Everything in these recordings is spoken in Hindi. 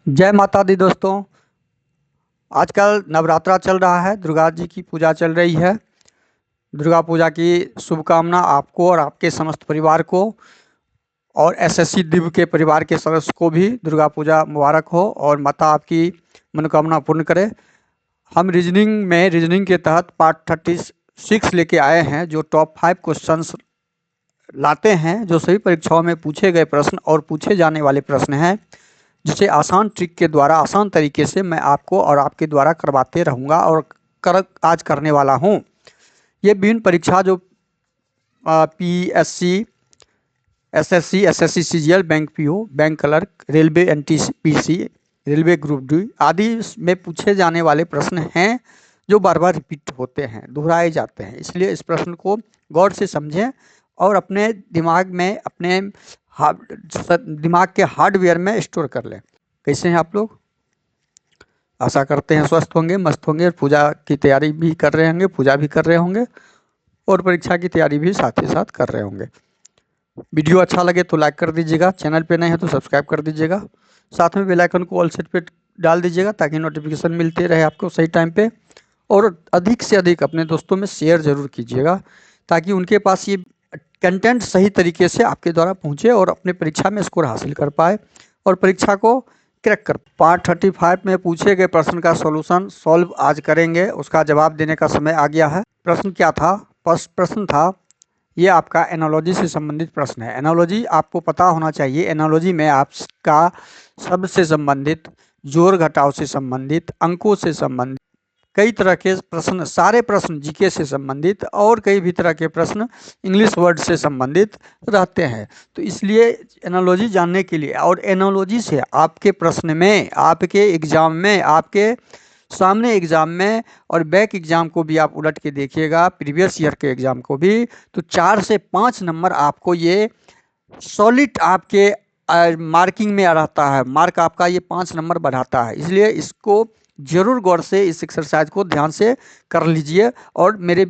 जय माता दी दोस्तों। आजकल नवरात्रा चल रहा है, दुर्गा जी की पूजा चल रही है। दुर्गा पूजा की शुभकामना आपको और आपके समस्त परिवार को, और एसएससी दिव्य के परिवार के सदस्य को भी दुर्गा पूजा मुबारक हो और माता आपकी मनोकामना पूर्ण करे। हम रीजनिंग के तहत पार्ट 36 लेके आए हैं, जो टॉप 5 क्वेश्चंस लाते हैं, जो सभी परीक्षाओं में पूछे गए प्रश्न और पूछे जाने वाले प्रश्न हैं, जिसे आसान ट्रिक के द्वारा आसान तरीके से मैं आपको और आपके द्वारा करवाते रहूँगा और आज करने वाला हूँ। ये विभिन्न परीक्षा जो PSC, SSC, SSC CGL, bank PO, bank clerk, railway NTPC, railway group D आदि में पूछे जाने वाले प्रश्न हैं, जो बार बार रिपीट होते हैं, दोहराए जाते हैं। इसलिए इस प्रश्न को गौर से समझें और अपने दिमाग में, अपने दिमाग के हार्डवेयर में स्टोर कर लें। कैसे हैं आप लोग? आशा करते हैं स्वस्थ होंगे, मस्त होंगे, पूजा की तैयारी भी कर रहे होंगे, पूजा भी कर रहे होंगे और परीक्षा की तैयारी भी साथ ही साथ कर रहे होंगे। वीडियो अच्छा लगे तो लाइक कर दीजिएगा, चैनल पे नए हैं तो सब्सक्राइब कर दीजिएगा, साथ में बेल आइकन को ऑल सेट पे डाल दीजिएगा ताकि नोटिफिकेशन मिलते रहे आपको सही टाइम पे। और अधिक से अधिक अपने दोस्तों में शेयर ज़रूर कीजिएगा ताकि उनके पास ये कंटेंट सही तरीके से आपके द्वारा पहुंचे और अपने परीक्षा में स्कोर हासिल कर पाए और परीक्षा को क्रैक कर। पार्ट 35 में पूछे गए प्रश्न का सॉल्व आज करेंगे। उसका जवाब देने का समय आ गया है। प्रश्न क्या था? फर्स्ट प्रश्न था, ये आपका एनालॉजी से संबंधित प्रश्न है। एनालॉजी आपको पता होना चाहिए। एनालॉजी में आपका शब्द से संबंधित, जोड़ घटाव से संबंधित, अंकों से संबंधित कई तरह के प्रश्न, सारे प्रश्न जीके से संबंधित और कई भी तरह के प्रश्न इंग्लिश वर्ड से संबंधित रहते हैं। तो इसलिए एनालॉजी जानने के लिए, और एनालॉजी से आपके प्रश्न में, आपके एग्ज़ाम में, आपके सामने एग्ज़ाम में और बैक एग्ज़ाम को भी आप उलट के देखिएगा, प्रीवियस ईयर के एग्ज़ाम को भी, तो 4 से 5 नंबर आपको ये सॉलिड आपके मार्किंग में रहता है। मार्क आपका ये 5 नंबर बढ़ाता है। इसलिए इसको जरूर गौर से, इस एक्सरसाइज को ध्यान से कर लीजिए और मेरे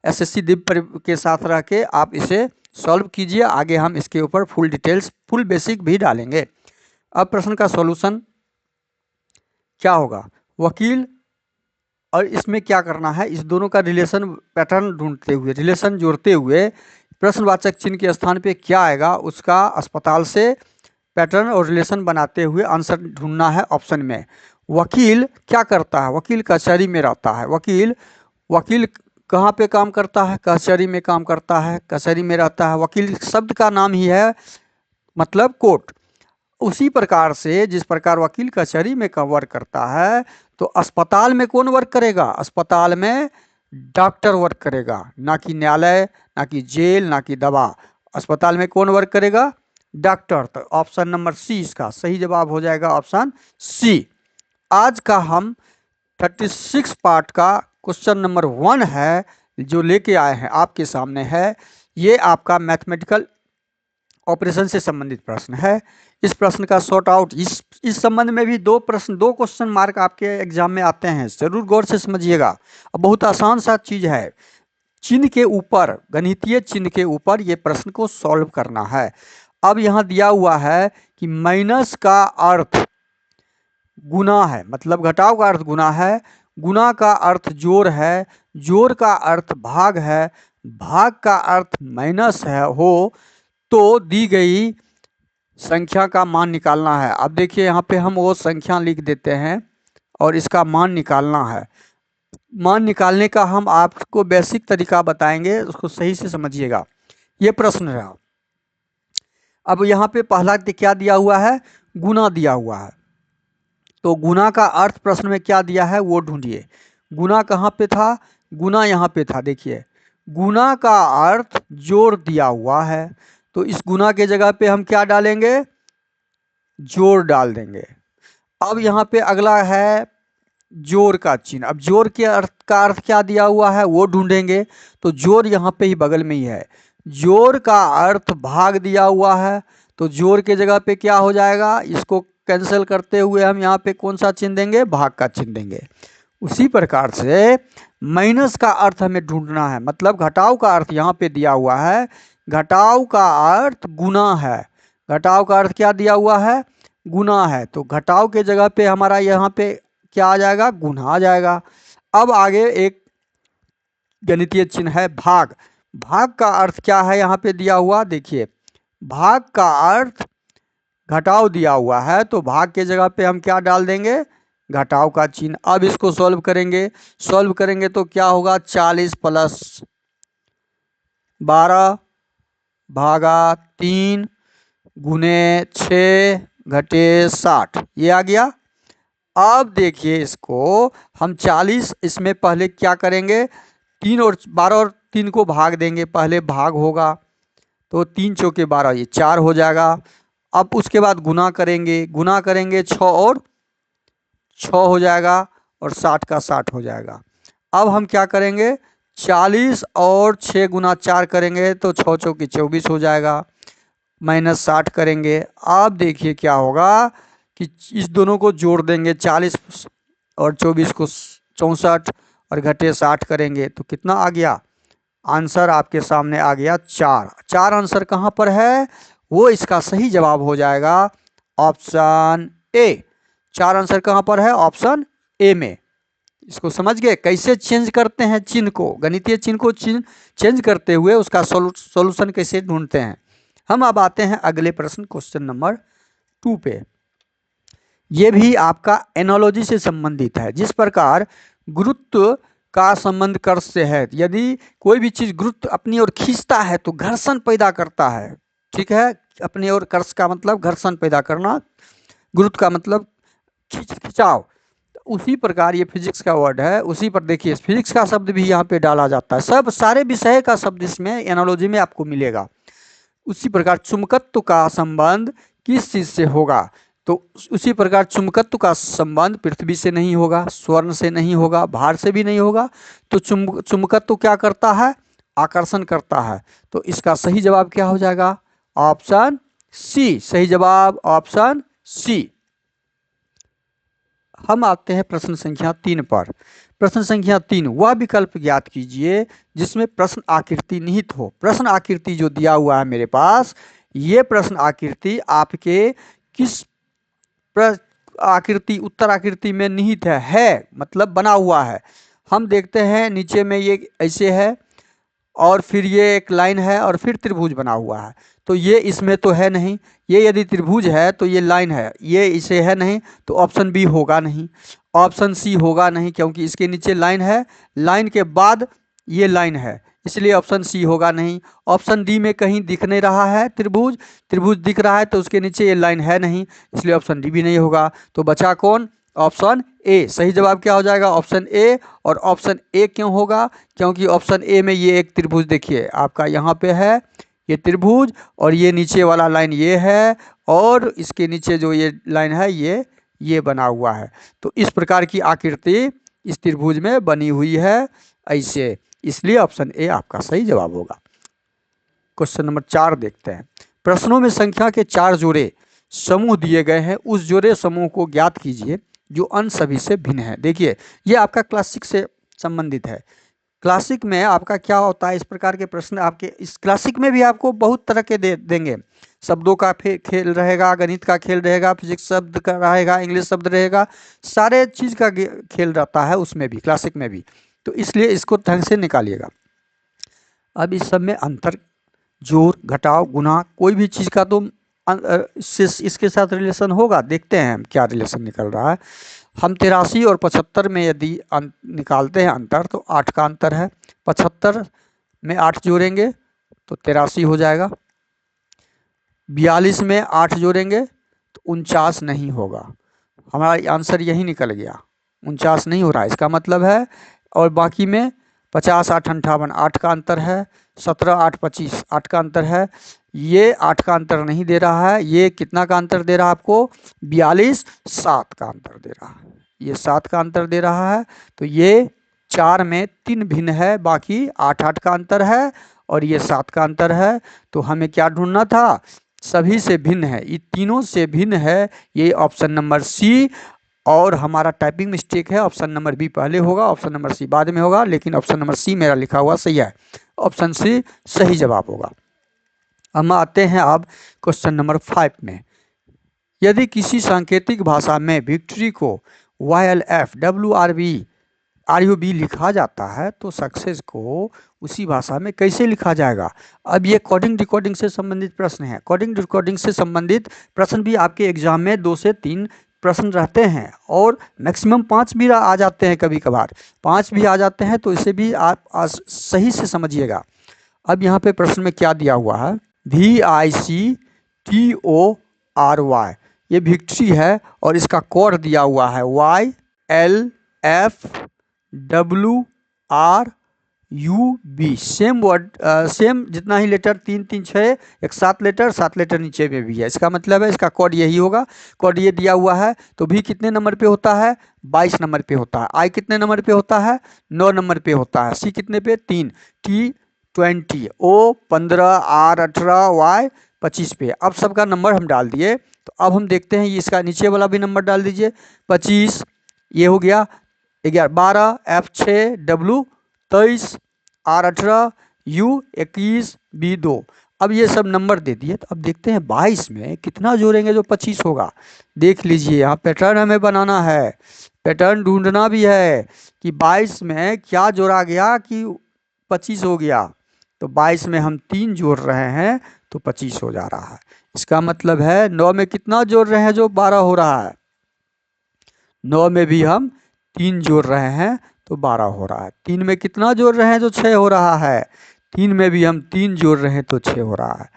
एसएससी दिव्य के साथ रह के आप इसे सॉल्व कीजिए। आगे हम इसके ऊपर फुल डिटेल्स, फुल बेसिक भी डालेंगे। अब प्रश्न का सॉल्यूशन क्या होगा? वकील, और इसमें क्या करना है, इस दोनों का रिलेशन पैटर्न ढूंढते हुए, रिलेशन जोड़ते हुए, प्रश्नवाचक चिन्ह के स्थान पे क्या आएगा उसका अस्पताल से पैटर्न और रिलेशन बनाते हुए आंसर ढूंढना है ऑप्शन में। वकील क्या करता है? वकील कचहरी में रहता है। वकील कहाँ पे काम करता है? कचहरी में काम करता है, कचहरी में रहता है। वकील शब्द का नाम ही है, मतलब कोर्ट। उसी प्रकार से जिस प्रकार वकील कचहरी में वर्क करता है, तो अस्पताल में कौन वर्क करेगा? अस्पताल में डॉक्टर वर्क करेगा, ना कि न्यायालय, ना कि जेल, ना कि दवा। अस्पताल में कौन वर्क करेगा? डॉक्टर। तो ऑप्शन नंबर सी इसका सही जवाब हो जाएगा, ऑप्शन सी। आज का हम 36 पार्ट का क्वेश्चन नंबर 1 है, जो लेके आए हैं आपके सामने है। ये आपका मैथमेटिकल ऑपरेशन से संबंधित प्रश्न है। इस प्रश्न का सॉर्ट आउट, इस संबंध में भी दो क्वेश्चन मार्क आपके एग्जाम में आते हैं, जरूर गौर से समझिएगा। अब बहुत आसान सा चीज है, चिन्ह के ऊपर, गणितीय चिन्ह के ऊपर ये प्रश्न को सॉल्व करना है। अब यहाँ दिया हुआ है कि माइनस का अर्थ गुना है, मतलब घटाव का अर्थ गुना है, गुना का अर्थ जोड़ है, जोड़ का अर्थ भाग है, भाग का अर्थ माइनस है हो, तो दी गई संख्या का मान निकालना है। अब देखिए यहाँ पे हम वो संख्या लिख देते हैं और इसका मान निकालना है। मान निकालने का हम आपको बेसिक तरीका बताएंगे, उसको सही से समझिएगा। ये प्रश्न रहा। अब यहाँ पे पहला क्या दिया हुआ है? गुना दिया हुआ है। तो गुना का अर्थ प्रश्न में क्या दिया है वो ढूंढिए। गुना कहाँ पे था? गुना यहाँ पे था। देखिए गुना का अर्थ जोड़ दिया हुआ है, तो इस गुना के जगह पे हम क्या डालेंगे? जोड़ डाल देंगे। अब यहाँ पे अगला है जोड़ का चिन्ह। अब जोड़ के अर्थ क्या दिया हुआ है वो ढूंढेंगे। तो जोड़ यहाँ पे ही बगल में ही है। जोड़ का अर्थ भाग दिया हुआ है, तो जोड़ के जगह पे क्या हो जाएगा? इसको कैंसिल करते हुए हम यहाँ पे कौन सा चिन्ह देंगे? भाग का चिन्ह देंगे। उसी प्रकार से माइनस का अर्थ हमें ढूंढना है, मतलब घटाव का अर्थ यहाँ पे दिया हुआ है। घटाव का अर्थ गुना है। घटाव का अर्थ क्या दिया हुआ है? गुना है, तो घटाव के जगह पे हमारा यहाँ पे क्या आ जाएगा, गुना आ जाएगा। अब आगे एक गणितीय चिन्ह है भाग। भाग का अर्थ क्या है यहाँ पे दिया हुआ, देखिए भाग का अर्थ घटाव दिया हुआ है, तो भाग के जगह पे हम क्या डाल देंगे, घटाव का चिन्ह। अब इसको सॉल्व करेंगे, सॉल्व करेंगे तो क्या होगा, 40 प्लस 12 भागा 3 गुने 6 घटे 60, ये आ गया। अब देखिए इसको हम 40, इसमें पहले क्या करेंगे, 3 और 12 और 3 को भाग देंगे, पहले भाग होगा तो 3 चौके 12, ये 4 हो जाएगा। अब उसके बाद गुना करेंगे, गुना करेंगे 6 और 6 हो जाएगा, और 60 का 60 हो जाएगा। अब हम क्या करेंगे, 40 और 6 गुना 4 करेंगे तो 6 चौके 24 हो जाएगा, माइनस 60 करेंगे। अब देखिए क्या होगा कि इस दोनों को जोड़ देंगे, 40 और 24 को 64 और घटे 60 करेंगे तो कितना आ गया, आंसर आपके सामने आ गया 4। 4 आंसर कहाँ पर है, वो इसका सही जवाब हो जाएगा ऑप्शन ए। 4 आंसर कहाँ पर है, ऑप्शन ए में। इसको समझ गए कैसे चेंज करते हैं चिन्ह को, गणितीय चिन्ह को चेंज करते हुए उसका सॉल्यूशन कैसे ढूंढते हैं। हम अब आते हैं अगले प्रश्न, क्वेश्चन नंबर 2 पे। ये भी आपका एनालॉजी से संबंधित है। जिस प्रकार गुरुत्व का संबंध कर्ष से है, यदि कोई भी चीज गुरुत्व अपनी ओर खींचता है तो घर्षण पैदा करता है, ठीक है। अपनी ओर कर्ष का मतलब घर्षण पैदा करना, गुरुत्व का मतलब खिंचाव। उसी प्रकार ये फिजिक्स का वर्ड है, उसी पर देखिए फिजिक्स का शब्द भी यहाँ पे डाला जाता है, सब सारे विषय का शब्द इसमें एनालॉजी में आपको मिलेगा। उसी प्रकार चुंबकत्व का संबंध किस चीज से होगा, तो उसी प्रकार चुंबकत्व का संबंध पृथ्वी से नहीं होगा, स्वर्ण से नहीं होगा, भार से भी नहीं होगा। तो चुंबकत्व क्या करता है, आकर्षण करता है। तो इसका सही जवाब क्या हो जाएगा, ऑप्शन सी। सही जवाब ऑप्शन सी। हम आते हैं प्रश्न संख्या 3 पर। प्रश्न संख्या 3, वह विकल्प ज्ञात कीजिए जिसमें प्रश्न आकृति निहित हो। प्रश्न आकृति जो दिया हुआ है मेरे पास, ये प्रश्न आकृति आपके किस आकृति, उत्तर आकृति में निहित है मतलब बना हुआ है। हम देखते हैं नीचे में ये ऐसे है, और फिर ये एक लाइन है, और फिर त्रिभुज बना हुआ है, तो ये इसमें तो है नहीं। ये यदि त्रिभुज है तो ये लाइन है, ये इसे है नहीं, तो ऑप्शन बी होगा नहीं, ऑप्शन सी होगा नहीं, क्योंकि इसके नीचे लाइन है, लाइन के बाद ये लाइन है, इसलिए ऑप्शन सी होगा नहीं। ऑप्शन डी में कहीं दिख नहीं रहा है त्रिभुज, त्रिभुज दिख रहा है तो उसके नीचे ये लाइन है नहीं, इसलिए ऑप्शन डी भी नहीं होगा। तो बचा कौन, ऑप्शन ए। सही जवाब क्या हो जाएगा, ऑप्शन ए। और ऑप्शन ए क्यों होगा, क्योंकि ऑप्शन ए में ये एक त्रिभुज देखिए आपका यहाँ पे है, ये त्रिभुज, और ये नीचे वाला लाइन ये है, और इसके नीचे जो ये लाइन है ये बना हुआ है। तो इस प्रकार की आकृति इस त्रिभुज में बनी हुई है ऐसे, इसलिए ऑप्शन ए आपका सही जवाब होगा। क्वेश्चन नंबर 4 देखते हैं। प्रश्नों में संख्या के 4 जोड़े समूह दिए गए हैं, उस जोड़े समूह को ज्ञात कीजिए जो अन्य सभी से भिन्न है। देखिए ये आपका क्लासिक से संबंधित है। क्लासिक में आपका क्या होता है, इस प्रकार के प्रश्न आपके इस क्लासिक में भी आपको बहुत तरह के देंगे। शब्दों का खेल रहेगा, गणित का खेल रहेगा, फिजिक्स शब्द का रहेगा, इंग्लिश शब्द रहेगा, सारे चीज का खेल रहता है उसमें भी, क्लासिक में भी। तो इसलिए इसको ढंग से निकालिएगा। अब इस सब में अंतर, जोड़, घटाव, गुना, कोई भी चीज़ का तो इसके साथ रिलेशन होगा। देखते हैं हम क्या रिलेशन निकल रहा है। हम 83 और 75 में यदि निकालते हैं अंतर, तो 8 का अंतर है। 75 में 8 जोड़ेंगे तो 83 हो जाएगा। 42 में 8 जोड़ेंगे तो 49 नहीं होगा। हमारा आंसर यही निकल गया, 49 नहीं हो रहा है, इसका मतलब है। और बाकी में 50 8 58 8 का अंतर है, 17 8 25 8 का अंतर है। ये 8 का अंतर नहीं दे रहा है, ये कितना का अंतर दे रहा है आपको, 42 7 का अंतर दे रहा है, ये 7 का अंतर दे रहा है। तो ये 4 में 3 भिन्न है, बाकी 8 8 का अंतर है, और ये 7 का अंतर है। तो हमें क्या ढूंढना था, सभी से भिन्न है, ये तीनों से भिन्न है, ये ऑप्शन नंबर सी। और हमारा टाइपिंग मिस्टेक है, ऑप्शन नंबर बी पहले होगा, ऑप्शन नंबर सी बाद में होगा, लेकिन ऑप्शन नंबर सी मेरा लिखा हुआ सही है, ऑप्शन सी सही जवाब होगा। हम आते हैं अब क्वेश्चन नंबर 5 में। यदि किसी सांकेतिक भाषा में विक्ट्री को YLF WRB लिखा जाता है तो सक्सेस को उसी भाषा में कैसे लिखा जाएगा। अब ये कोडिंग डिकोडिंग से संबंधित प्रश्न है। कोडिंग डिकोडिंग से संबंधित प्रश्न भी आपके एग्जाम में 2 से 3 प्रश्न रहते हैं और मैक्सिमम 5 भी आ जाते हैं, कभी कभार 5 भी आ जाते हैं, तो इसे भी आप सही से समझिएगा। अब यहाँ पे प्रश्न में क्या दिया हुआ है, VICTORY ये विक्ट्री है और इसका कोड दिया हुआ है YLFWRUB। सेम वर्ड, सेम जितना ही लेटर 3 3 6 एक 7 लेटर नीचे में भी है। इसका मतलब है इसका कोड यही होगा। कोड ये दिया हुआ है। तो भी कितने नंबर पे होता है, 22 नंबर पे होता है। I कितने नंबर पे होता है, 9 नंबर पे होता है। C कितने पे, 3, T 20, O 15, R 18, Y 25 पे। अब सबका नंबर हम डाल दिए। तो अब हम देखते हैं ये इसका नीचे वाला भी नंबर डाल दीजिए। 25 ये हो गया, 11 12 F 6 W 23 R 18 U 21 B 2। अब ये सब नंबर दे दिए। तो अब देखते हैं 22 में कितना जोड़ेंगे जो 25 होगा। देख लीजिए, यहाँ पैटर्न हमें बनाना है, पैटर्न ढूंढना भी है कि 22 में क्या जोड़ा गया कि 25 हो गया। तो 22 में हम 3 जोड़ रहे हैं तो 25 हो जा रहा है। इसका मतलब है 9 में कितना जोड़ रहे हैं जो 12 हो रहा है। 9 में भी हम 3 जोड़ रहे हैं तो 12 हो रहा है। 3 में कितना जोड़ रहे हैं जो 6 हो रहा है। 3 में भी हम 3 जोड़ रहे हैं तो 6 हो रहा है।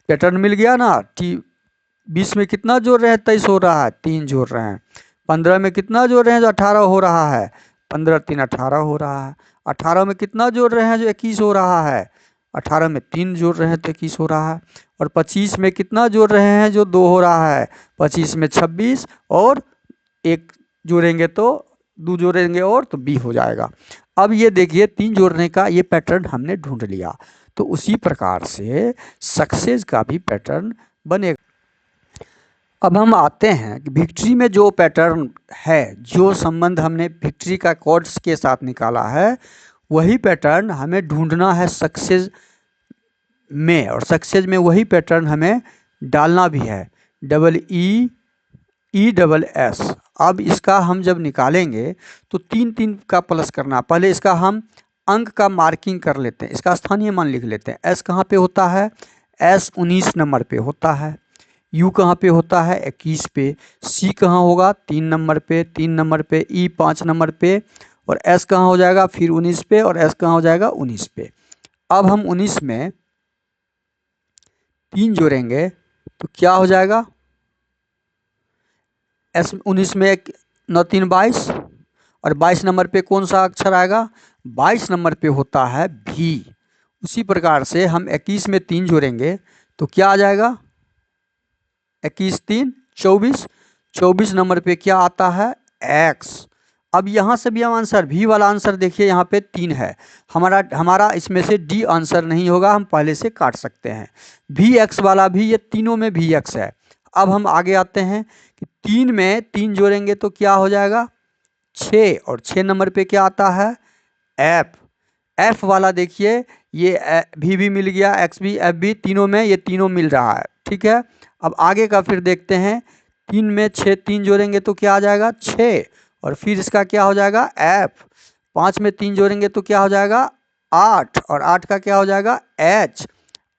पैटर्न मिल गया ना। 20 में कितना जोड़ रहे हैं, 23 हो रहा है, 3 जोड़ रहे हैं। 15 में कितना जोड़ रहे हैं जो 18 हो रहा है, 15 3 18 हो रहा है। 18 में कितना जोड़ रहे हैं जो 21 हो रहा है, 18 में 3 जोड़ रहे हैं तो 21 हो रहा है। और 25 में कितना जोड़ रहे हैं जो 2 हो रहा है, 25 में 26 और 1 जोड़ेंगे तो 2 जोड़ेंगे और तो 20 हो जाएगा। अब ये देखिए 3 जोड़ने का ये पैटर्न हमने ढूंढ लिया। तो उसी प्रकार से सक्सेस का भी पैटर्न बनेगा। अब हम आते हैं कि विक्ट्री में जो पैटर्न है, जो संबंध हमने विक्ट्री का कोड्स के साथ निकाला है, वही पैटर्न हमें ढूंढना है सक्सेस में। और सक्सेस में वही पैटर्न हमें डालना भी है, EESS। अब इसका हम जब निकालेंगे तो 3 3 का प्लस करना। पहले इसका हम अंक का मार्किंग कर लेते हैं, इसका स्थानीय मान लिख लेते हैं। S कहाँ पे होता है, S 19 नंबर पे होता है। U कहाँ पे होता है, 21 पे। C कहाँ होगा, 3 नंबर पे, 3 नंबर पे। E 5 नंबर पे। और S कहाँ हो जाएगा, फिर 19 पे। और S कहाँ हो जाएगा, 19 पे। अब हम 19 में 3 जोड़ेंगे तो क्या हो जाएगा, S 19 में 9 3 22। और 22 नंबर पे कौन सा अक्षर आएगा, 22 नंबर पे होता है भी। उसी प्रकार से हम 21 में 3 जोड़ेंगे तो क्या आ जाएगा, 21 3 24। 24 नंबर पे क्या आता है, X। अब यहाँ से भी हम आंसर भी वाला आंसर देखिए, यहाँ पे 3 है। हमारा इसमें से D आंसर नहीं होगा, हम पहले से काट सकते हैं। VX वाला भी, ये तीनों में VX है। अब हम आगे आते हैं कि 3 में 3 जोड़ेंगे तो क्या हो जाएगा, 6। और 6 नंबर पे क्या आता है, F वाला देखिए, ये भी मिल गया, X भी F भी, तीनों में ये तीनों मिल रहा है। ठीक है। अब आगे का फिर देखते हैं। 3 में 6 3 जोड़ेंगे तो क्या आ जाएगा, 6। और फिर इसका क्या हो जाएगा, F। 5 में 3 जोड़ेंगे तो क्या हो जाएगा, 8। और 8 का क्या हो जाएगा, H।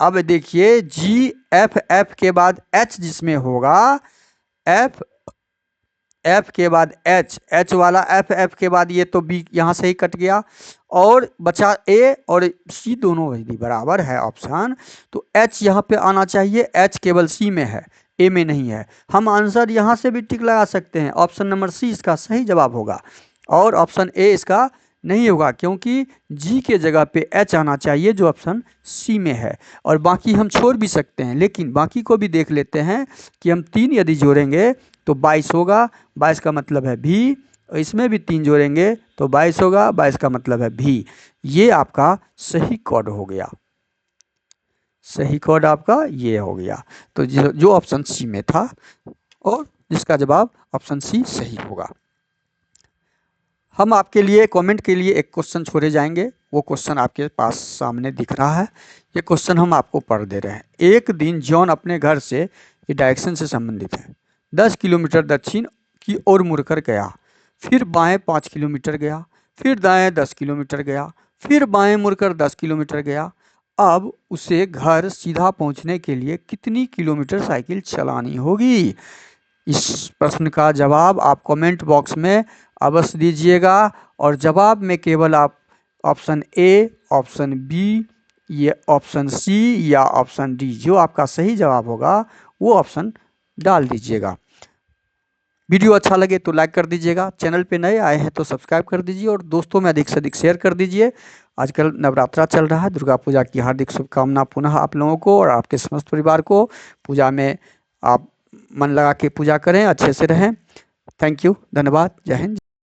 अब देखिए GFF के बाद H जिसमें होगा, F के बाद H वाला F के बाद ये तो B यहाँ से ही कट गया और बचा A और C, दोनों यदि बराबर है ऑप्शन तो H यहाँ पे आना चाहिए। H केवल C में है, A में नहीं है। हम आंसर यहाँ से भी टिक लगा सकते हैं, ऑप्शन नंबर C इसका सही जवाब होगा और ऑप्शन A इसका नहीं होगा, क्योंकि G के जगह पे H आना चाहिए जो ऑप्शन C में है। और बाकी हम छोड़ भी सकते हैं, लेकिन बाकी को भी देख लेते हैं कि हम 3 यदि जोड़ेंगे तो 22 होगा, 22 का मतलब है भी। इसमें भी 3 जोड़ेंगे तो 22 होगा, 22 का मतलब है भी। ये आपका सही कोड हो गया, सही कोड आपका ये हो गया। तो जो ऑप्शन सी में था और जिसका जवाब ऑप्शन सी सही होगा। हम आपके लिए कमेंट के लिए एक क्वेश्चन छोड़े जाएंगे, वो क्वेश्चन आपके पास सामने दिख रहा है। ये क्वेश्चन हम आपको पढ़ दे रहे हैं। एक दिन जॉन अपने घर से, ये डायरेक्शन से संबंधित है, 10 किलोमीटर दक्षिण की ओर मुड़कर गया, फिर बाएं 5 किलोमीटर गया, फिर दाएं 10 किलोमीटर गया, फिर बाएं मुड़कर 10 किलोमीटर गया। अब उसे घर सीधा पहुंचने के लिए कितनी किलोमीटर साइकिल चलानी होगी? इस प्रश्न का जवाब आप कमेंट बॉक्स में अवश्य दीजिएगा, और जवाब में केवल आप ऑप्शन ए, ऑप्शन बी, ये ऑप्शन सी या ऑप्शन डी, जो आपका सही जवाब होगा वो ऑप्शन डाल दीजिएगा। वीडियो अच्छा लगे तो लाइक कर दीजिएगा, चैनल पे नए आए हैं तो सब्सक्राइब कर दीजिए, और दोस्तों में अधिक से अधिक शेयर कर दीजिए। आजकल नवरात्रा चल रहा है, दुर्गा पूजा की हार्दिक शुभकामना पुनः आप लोगों को और आपके समस्त परिवार को। पूजा में आप मन लगा के पूजा करें, अच्छे से रहें। थैंक यू, धन्यवाद, जय हिंद।